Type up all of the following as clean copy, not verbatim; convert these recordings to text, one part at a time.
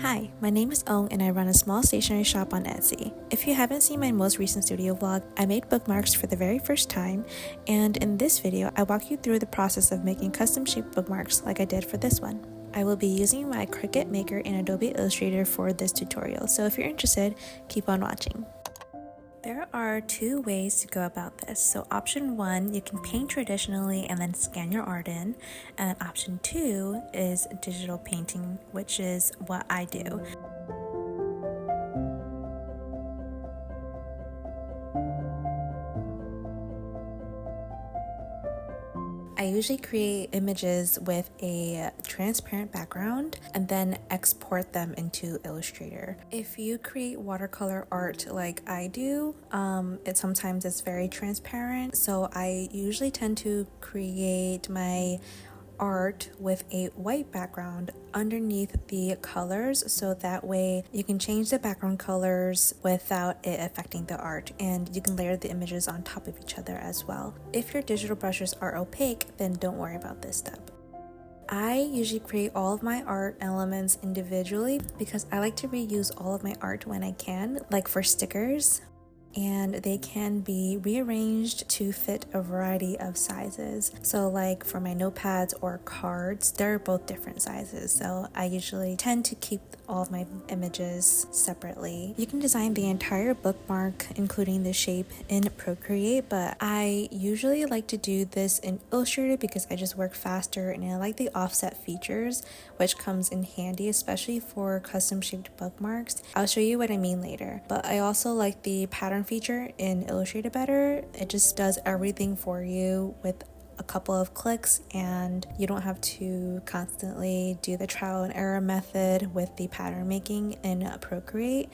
Hi, my name is Ong and I run a small stationery shop on Etsy. If you haven't seen my most recent studio vlog, I made bookmarks for the very first time, and in this video I walk you through the process of making custom shaped bookmarks like I did for this one. I will be using my Cricut Maker and Adobe Illustrator for this tutorial, so if you're interested, keep on watching. There are two ways to go about this. So option one, you can paint traditionally and then scan your art in. And then option two is digital painting, which is what I do. I usually create images with a transparent background and then export them into Illustrator. If you create watercolor art like I do, sometimes it's very transparent. So I usually tend to create my art with a white background underneath the colors, so that way you can change the background colors without it affecting the art, and you can layer the images on top of each other as well. If your digital brushes are opaque, then don't worry about this step. I usually create all of my art elements individually because I like to reuse all of my art when I can, like for stickers, and they can be rearranged to fit a variety of sizes. So like for my notepads or cards, they're both different sizes, so I usually tend to keep all of my images separately. You can design the entire bookmark including the shape in Procreate, but I usually like to do this in Illustrator because I just work faster and I like the offset features, which comes in handy especially for custom shaped bookmarks. I'll show you what I mean later, but I also like the pattern feature in Illustrator better. It just does everything for you with a couple of clicks, and you don't have to constantly do the trial and error method with the pattern making in Procreate.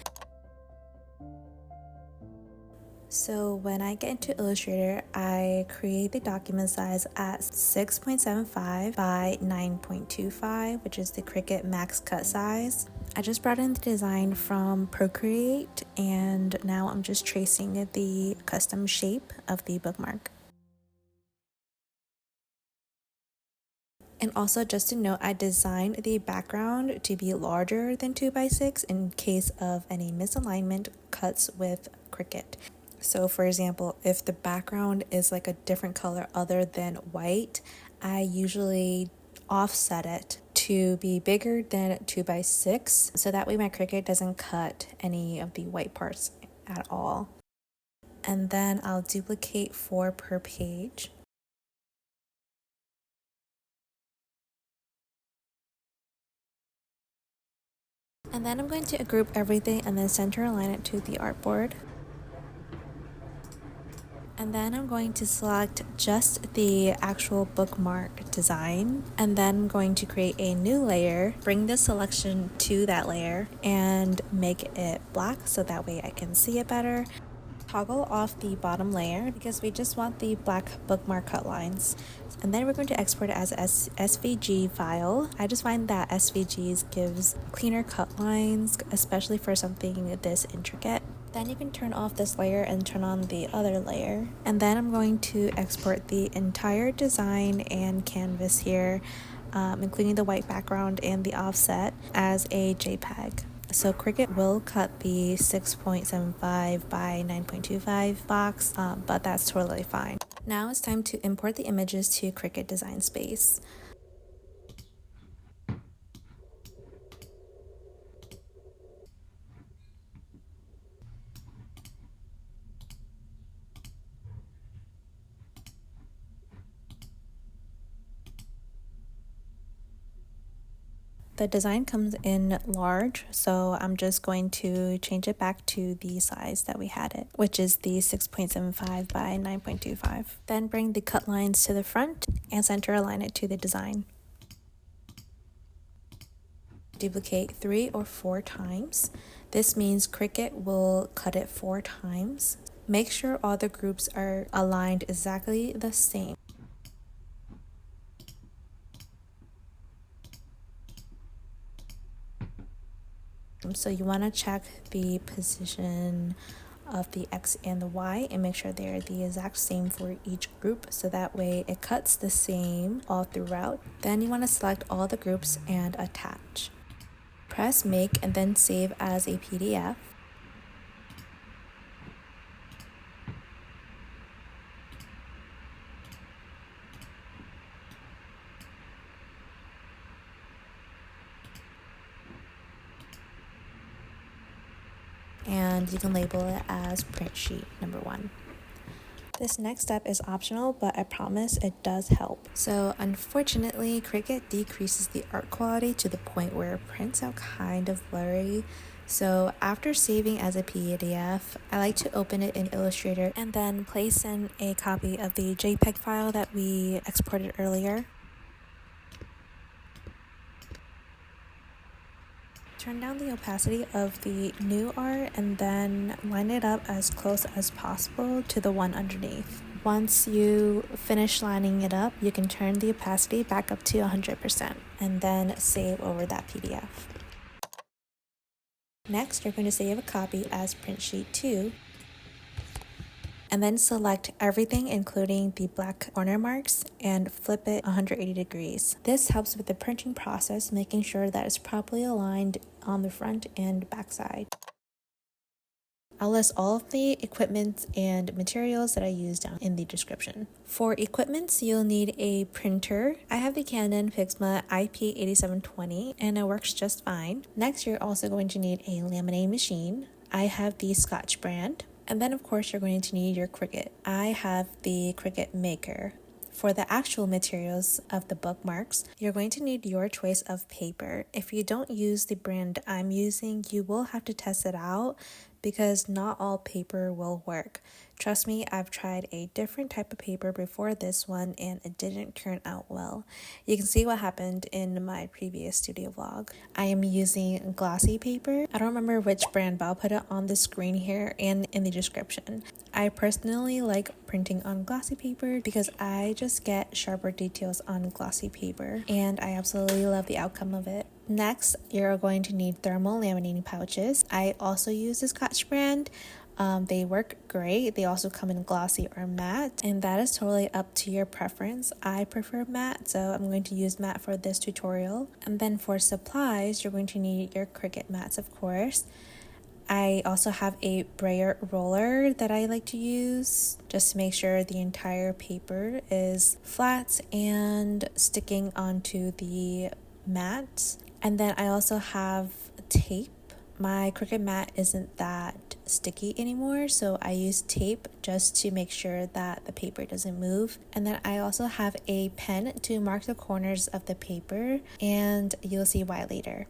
So when I get into Illustrator, I create the document size at 6.75 by 9.25, which is the Cricut max cut size. I just brought in the design from Procreate, and now I'm just tracing the custom shape of the bookmark. And also, just to note, I designed the background to be larger than 2x6 in case of any misalignment cuts with Cricut. So for example, if the background is like a different color other than white, I usually offset it to be bigger than 2x6, so that way my Cricut doesn't cut any of the white parts at all. And then I'll duplicate 4 per page. And then I'm going to group everything and then center align it to the artboard. And then I'm going to select just the actual bookmark design, and then I'm going to create a new layer, bring the selection to that layer and make it black so that way I can see it better. Toggle off the bottom layer because we just want the black bookmark cut lines. And then we're going to export it as a SVG file. I just find that SVGs gives cleaner cut lines, especially for something this intricate. Then you can turn off this layer and turn on the other layer. And then I'm going to export the entire design and canvas here, including the white background and the offset, as a JPEG. So Cricut will cut the 6.75 by 9.25 box, but that's totally fine. Now it's time to import the images to Cricut Design Space. The design comes in large, so I'm just going to change it back to the size that we had it, which is the 6.75 by 9.25. Then bring the cut lines to the front and center align it to the design. Duplicate 3 or 4 times. This means Cricut will cut it 4 times. Make sure all the groups are aligned exactly the same. So you want to check the position of the X and the Y and make sure they're the exact same for each group, so that way it cuts the same all throughout. Then you want to select all the groups and attach. Press make and then save as a PDF. And you can label it as print sheet number 1. This next step is optional, but I promise it does help. So unfortunately, Cricut decreases the art quality to the point where it prints out kind of blurry. So after saving as a PDF, I like to open it in Illustrator and then place in a copy of the JPEG file that we exported earlier. Turn down the opacity of the new art and then line it up as close as possible to the one underneath. Once you finish lining it up, you can turn the opacity back up to 100% and then save over that PDF. Next, you're going to save a copy as print sheet 2. And then select everything including the black corner marks and flip it 180 degrees. This helps with the printing process, making sure that it's properly aligned on the front and back side. I'll list all of the equipment and materials that I used down in the description. For equipment, you'll need a printer. I have the Canon Pixma IP8720 and it works just fine. Next, you're also going to need a laminating machine. I have the Scotch brand. And then of course you're going to need your Cricut. I have the Cricut Maker. For the actual materials of the bookmarks, you're going to need your choice of paper. If you don't use the brand I'm using, you will have to test it out because not all paper will work. Trust me, I've tried a different type of paper before this one and it didn't turn out well. You can see what happened in my previous studio vlog. I am using glossy paper. I don't remember which brand, but I'll put it on the screen here and in the description. I personally like printing on glossy paper because I just get sharper details on glossy paper and I absolutely love the outcome of it. Next, you're going to need thermal laminating pouches. I also use the Scotch brand. They work great. They also come in glossy or matte, and that is totally up to your preference. I prefer matte, so I'm going to use matte for this tutorial. And then for supplies, you're going to need your Cricut mats, of course. I also have a brayer roller that I like to use just to make sure the entire paper is flat and sticking onto the mat. And then I also have tape. My Cricut mat isn't that sticky anymore, so I use tape just to make sure that the paper doesn't move. And then I also have a pen to mark the corners of the paper, and you'll see why later.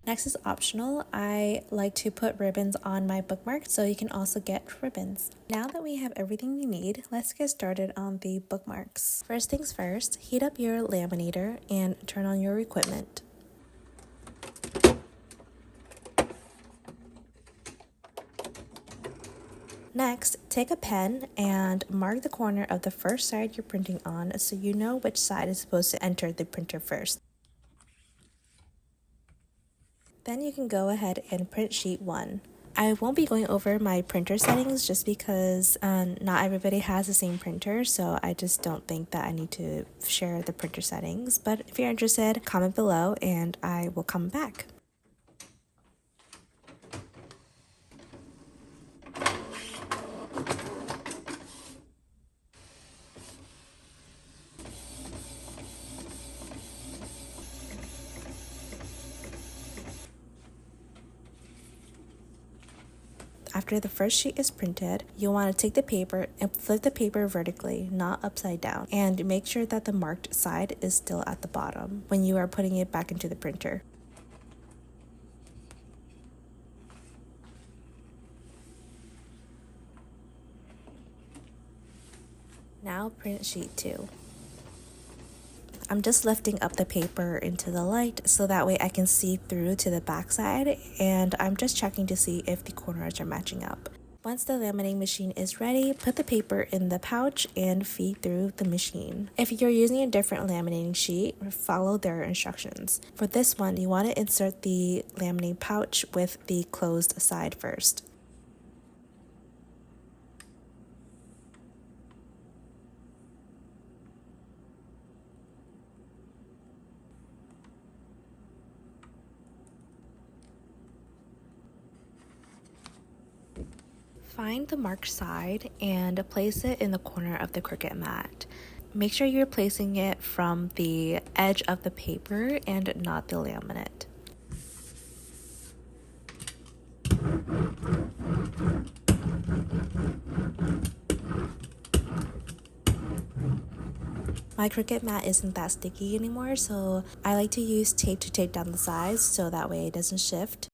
Next is optional. I like to put ribbons on my bookmarks, so you can also get ribbons. Now that we have everything we need, let's get started on the bookmarks. First things first, heat up your laminator and turn on your equipment. Next, take a pen and mark the corner of the first side you're printing on so you know which side is supposed to enter the printer first. Then you can go ahead and print sheet 1. I won't be going over my printer settings just because not everybody has the same printer, so I just don't think that I need to share the printer settings. But if you're interested, comment below and I will come back. After the first sheet is printed, you'll want to take the paper and flip the paper vertically, not upside down, and make sure that the marked side is still at the bottom when you are putting it back into the printer. Now print sheet 2. I'm just lifting up the paper into the light so that way I can see through to the back side, and I'm just checking to see if the corners are matching up. Once the laminating machine is ready, put the paper in the pouch and feed through the machine. If you're using a different laminating sheet, follow their instructions. For this one, you want to insert the laminating pouch with the closed side first. Find the marked side and place it in the corner of the Cricut mat. Make sure you're placing it from the edge of the paper and not the laminate. My Cricut mat isn't that sticky anymore, so I like to use tape to tape down the sides so that way it doesn't shift.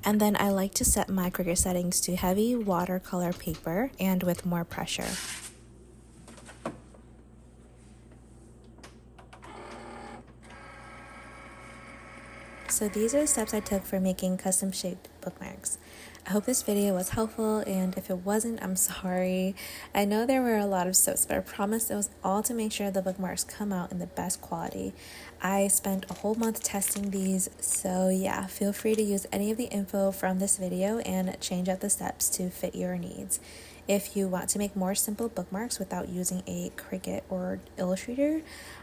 And then I like to set my Cricut settings to heavy watercolor paper and with more pressure. So these are the steps I took for making custom shaped bookmarks. I hope this video was helpful, and if it wasn't, I'm sorry. I know there were a lot of steps, but I promise it was all to make sure the bookmarks come out in the best quality. I spent a whole month testing these, so yeah, feel free to use any of the info from this video and change out the steps to fit your needs. If you want to make more simple bookmarks without using a Cricut or Illustrator,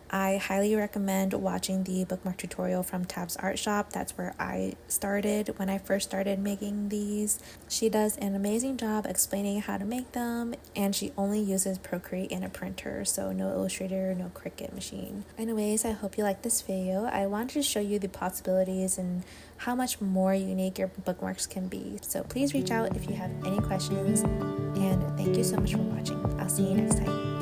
I highly recommend watching the bookmark tutorial from Tab's Art Shop. That's where I started when I first started making these. She does an amazing job explaining how to make them, and she only uses Procreate and a printer, so no Illustrator, no Cricut machine. Anyways, I hope you liked this video. I wanted to show you the possibilities and how much more unique your bookmarks can be. So please reach out if you have any questions, and thank you so much for watching. I'll see you next time.